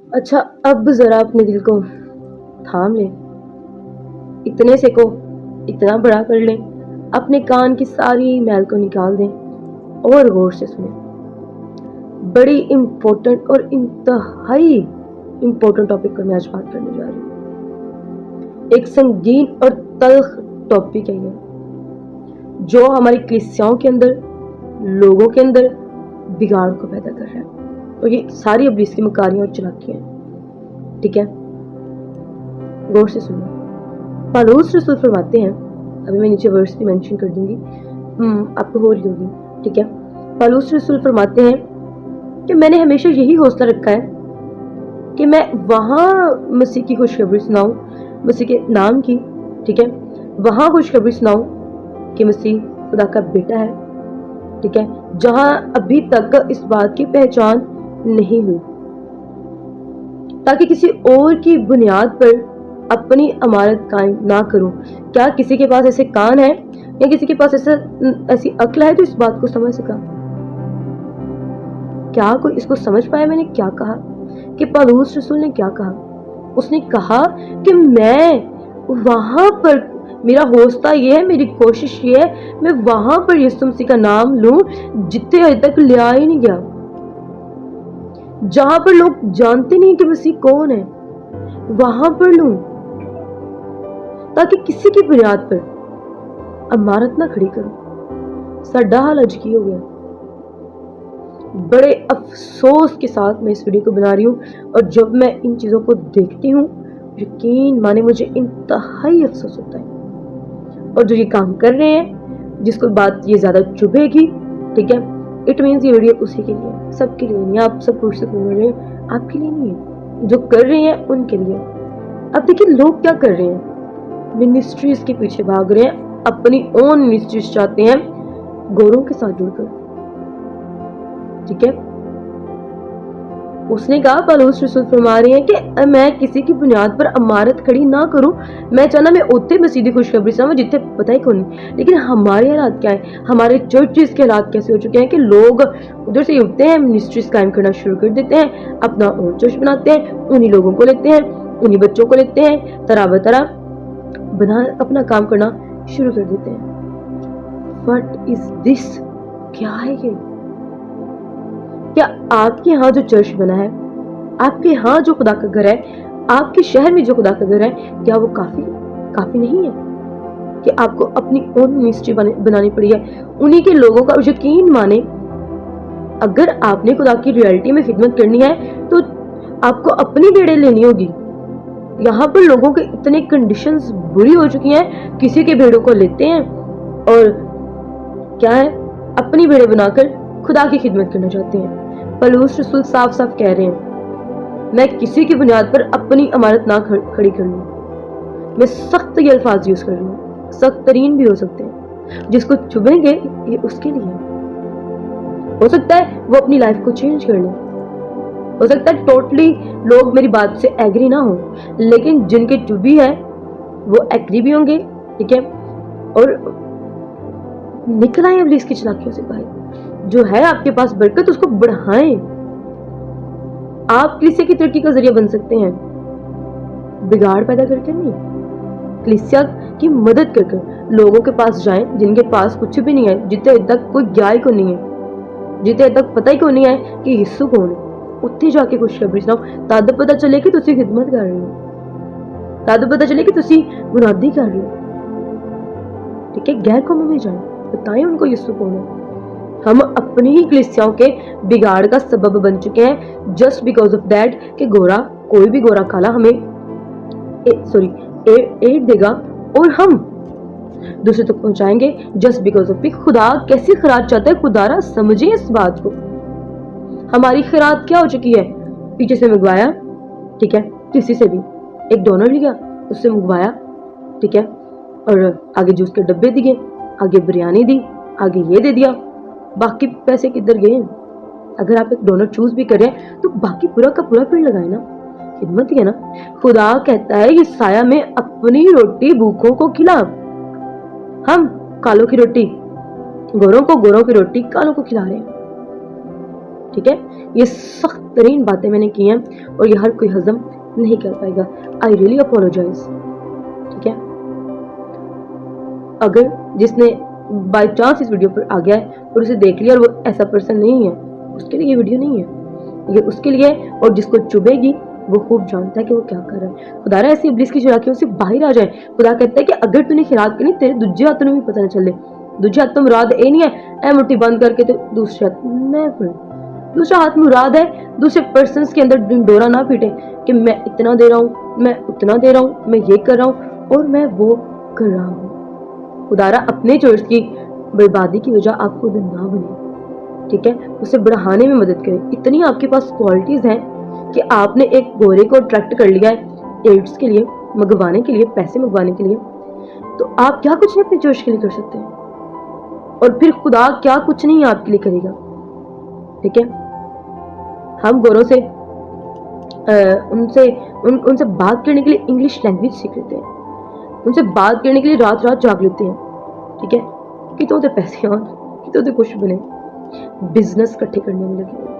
अच्छा, अब जरा अपने दिल को थाम लें, इतने से को इतना बड़ा कर लें, अपने कान की सारी मैल को निकाल दें और गौर से सुने। बड़ी इम्पोर्टेंट और इंतहाई इम्पोर्टेंट टॉपिक पर मैं आज बात करने जा रही हूँ। एक संगीन और तल्ख टॉपिक है ये, जो हमारी कलीसियाओं के अंदर, लोगों के अंदर बिगाड़ को पैदा कर रहा है, और ये सारी इब्लीस की मकारियां और चालाकियां हैं। ठीक है, गौर से सुनो। पौलुस रसूल फरमाते हैं, अभी मैं नीचे वर्स भी मेंशन कर दूंगी, आपको हो रही होगी। ठीक है, पौलुस रसूल फरमाते हैं कि मैंने हमेशा यही हौसला रखा है कि मैं वहां मसीह की खुशखबरी सुनाऊं, मसीह के नाम की। ठीक है, वहां खुशखबरी सुनाऊं कि मसीह खुदा का बेटा है। ठीक है, जहां अभी तक इस बात की पहचान नहीं हुई, ताकि किसी और की बुनियाद पर अपनी इमारत कायम ना करूं। क्या किसी के पास ऐसे कान है या किसी के पास ऐसी अक्ल है जो इस बात को समझ सका? क्या कोई इसको समझ पाया मैंने क्या कहा, कि पौलुस रसूल ने क्या कहा? उसने कहा कि मैं वहां पर, मेरा हौसला ये है, मेरी कोशिश ये है, मैं वहां पर यीशु मसीह का नाम लूं जितने अभी तक लिया ही नहीं गया, जहां पर लोग जानते नहीं कि मसीह कौन है, वहां पर लूं, ताकि किसी की बुनियाद पर इमारत ना खड़ी करूं। साडा हाल अज की हो गया। बड़े अफसोस के साथ मैं इस वीडियो को बना रही हूँ, और जब मैं इन चीज़ों को देखती हूँ, यकीन माने मुझे इंतहाई अफसोस होता है। और जो ये काम कर रहे हैं, जिसको बात ये ज़्यादा चुभेगी, ठीक है, इट मीन्स ये वीडियो उसी के लिए, सबके लिए नहीं। आप सब पुरुष से बोल रहे हैं, आपके लिए नहीं है, जो कर रहे हैं उनके लिए। अब देखिए लोग क्या कर रहे हैं, मिनिस्ट्रीज के पीछे भाग रहे हैं, अपनी ओन मिनिस्ट्रीज चाहते हैं गोरों के साथ जुड़कर। ठीक है, उसने कहा, पौलुस रसूल फरमा रहे हैं कि मैं किसी की बुनियाद पर इमारत खड़ी ना करूं, मैं चाहना मैं उत्ते मसीह दी खुशखबरी सुनाऊं जितने पता ही कौन। लेकिन हमारे हालात क्या है, हमारे चर्चेस के हालात कैसे हो चुके हैं कि लोग उधर से उठते हैं, मिनिस्ट्रीज कायम करना शुरू कर देते हैं, अपना और चर्च बनाते हैं, उन्हीं लोगों को लेते हैं, उन्हीं बच्चों को लेते हैं, तरह बतरा बना अपना काम करना शुरू कर देते हैं। What is this? क्या है ये? क्या आपके यहाँ जो चर्च बना है, आपके यहाँ जो खुदा का घर है, आपके शहर में जो खुदा का घर है, क्या वो काफी नहीं है कि आपको अपनी ओन मिनिस्ट्री बनानी पड़ी है? उन्हीं के लोगों का यकीन माने, अगर आपने खुदा की रियलिटी में खिदमत करनी है तो आपको अपनी बेड़े लेनी होगी। यहाँ पर लोगों के इतने कंडीशंस बुरी हो चुकी हैं, किसी के भेड़ों को लेते हैं और क्या है, अपनी भेड़े बनाकर खुदा की खिदमत करना चाहते हैं। पौलुस रसूल साफ साफ कह रहे हैं, मैं किसी की बुनियाद पर अपनी इमारत ना खड़ी कर लूं। मैं सख्त ये अल्फाज यूज कर रही हूँ, सख्त तरीन भी हो सकते हैं, जिसको चुभेंगे ये उसके लिए। हो सकता है वो अपनी लाइफ को चेंज कर ले, हो सकता है टोटली लोग मेरी बात से एग्री ना हो, लेकिन जिनके चुभी है वो एग्री भी होंगे। ठीक है, और निकल आए इब्लीस की चालाकियों से भाई। जो है आपके पास बरकत, उसको बढ़ाएं। आप कलीसिया की तरक्की का जरिया बन सकते हैं, बिगाड़ पैदा करके नहीं। कलीसिया की मदद कर लोगों के पास जाएं जिनके पास कुछ भी नहीं है, जितने तक कोई ज्ञाय को नहीं है, जितने तक पता ही को नहीं है कि यीशु कौन है। उत्थे जाके खुशखबरी सुनाओ, तद पता चले कि तुसी खिदमत कर रहे हो, तद पता चले कि तुसी मुनादी कर रहे हो। ठीक है, गैर कौमों में जाएं, बताएं उनको यीशु कौन है। हम अपनी ही कलीसियाओं के बिगाड़ का सबब बन चुके हैं, जस्ट बिकॉज ऑफ दैट कि गोरा, कोई भी गोरा काला हमें एड देगा और हम दूसरे तक पहुंचाएंगे, जस्ट बिकॉज ऑफ खुदा कैसी खैरात चाहता है। खुदारा समझे इस बात को। हमारी खैरात क्या हो चुकी है, पीछे से मंगवाया, ठीक है, किसी से भी एक डोनर लिया, उससे मंगवाया, ठीक है, और आगे जूस के डब्बे दिए, आगे बिरयानी दी, आगे ये दे दिया, बाकी पैसे किधर गए? अगर आप एक डोनर चूज भी कर रहे हैं तो बाकी पूरा का पूरा पेड़ लगाए ना, खिदमत है ना। खुदा कहता है ये साया में अपनी रोटी भूखों को खिला। हम कालों की रोटी गोरों को, गोरों की रोटी कालों को खिला रहे हैं। ٹھیک ہے, یہ سخت ترین باتیں میں نے کی ہیں اور یہ ہر کوئی ہضم نہیں کر پائے گا. I really apologise. ٹھیک ہے, اگر جس نے بائی چانس اس ویڈیو پر آ گیا ہے اور اسے دیکھ لیا اور وہ ایسا پرسن نہیں ہے, اس کے لیے یہ ویڈیو نہیں ہے, یہ اس کے لیے, اور جس کو چبھے گی وہ خوب جانتا ہے کہ وہ کیا کر رہا ہے. خدا رہا ایسی ابلیس کی چلاکیوں سے باہر آ جائے. خدا کہتا ہے کہ اگر تو نے خیرات کرنی تیرے دوجے ہاتھوں میں بھی پتہ نہ چلے. دوجے ہاتھ تو مراد اے نہیں ہے اے مٹھی بند کر کے تو دوسرے ہاتھ نیور. دوسرا ہاتھ مراد ہے دوسرے پرسنس کے اندر ڈنڈورا نہ پیٹے کہ میں اتنا دے رہا ہوں, میں اتنا دے رہا ہوں, میں یہ کر رہا ہوں اور میں وہ کر رہا ہوں. خدا رہا اپنے چوائس کی بربادی کی وجہ آپ خود نہ بنے. ٹھیک ہے, اسے بڑھانے میں مدد کریں. اتنی آپ کے پاس کوالٹیز ہیں کہ آپ نے ایک گورے کو اٹریکٹ کر لیا ہے ایڈس کے لیے, منگوانے کے لیے, پیسے منگوانے کے لیے, تو آپ کیا کچھ نہیں اپنے جوش کے لیے کر سکتے ہیں, اور پھر خدا کیا کچھ نہیں آپ کے لیے کرے گا. ٹھیک ہے, ہم گوروں سے ان سے بات کرنے کے لیے انگلش لینگویج سیکھ لیتے ہیں, ان سے بات کرنے کے لیے رات رات جاگ لیتے ہیں. ٹھیک ہے, کہ تو پیسے آن, کہ تو کچھ بنے, بزنس اکٹھے کرنے میں لگے.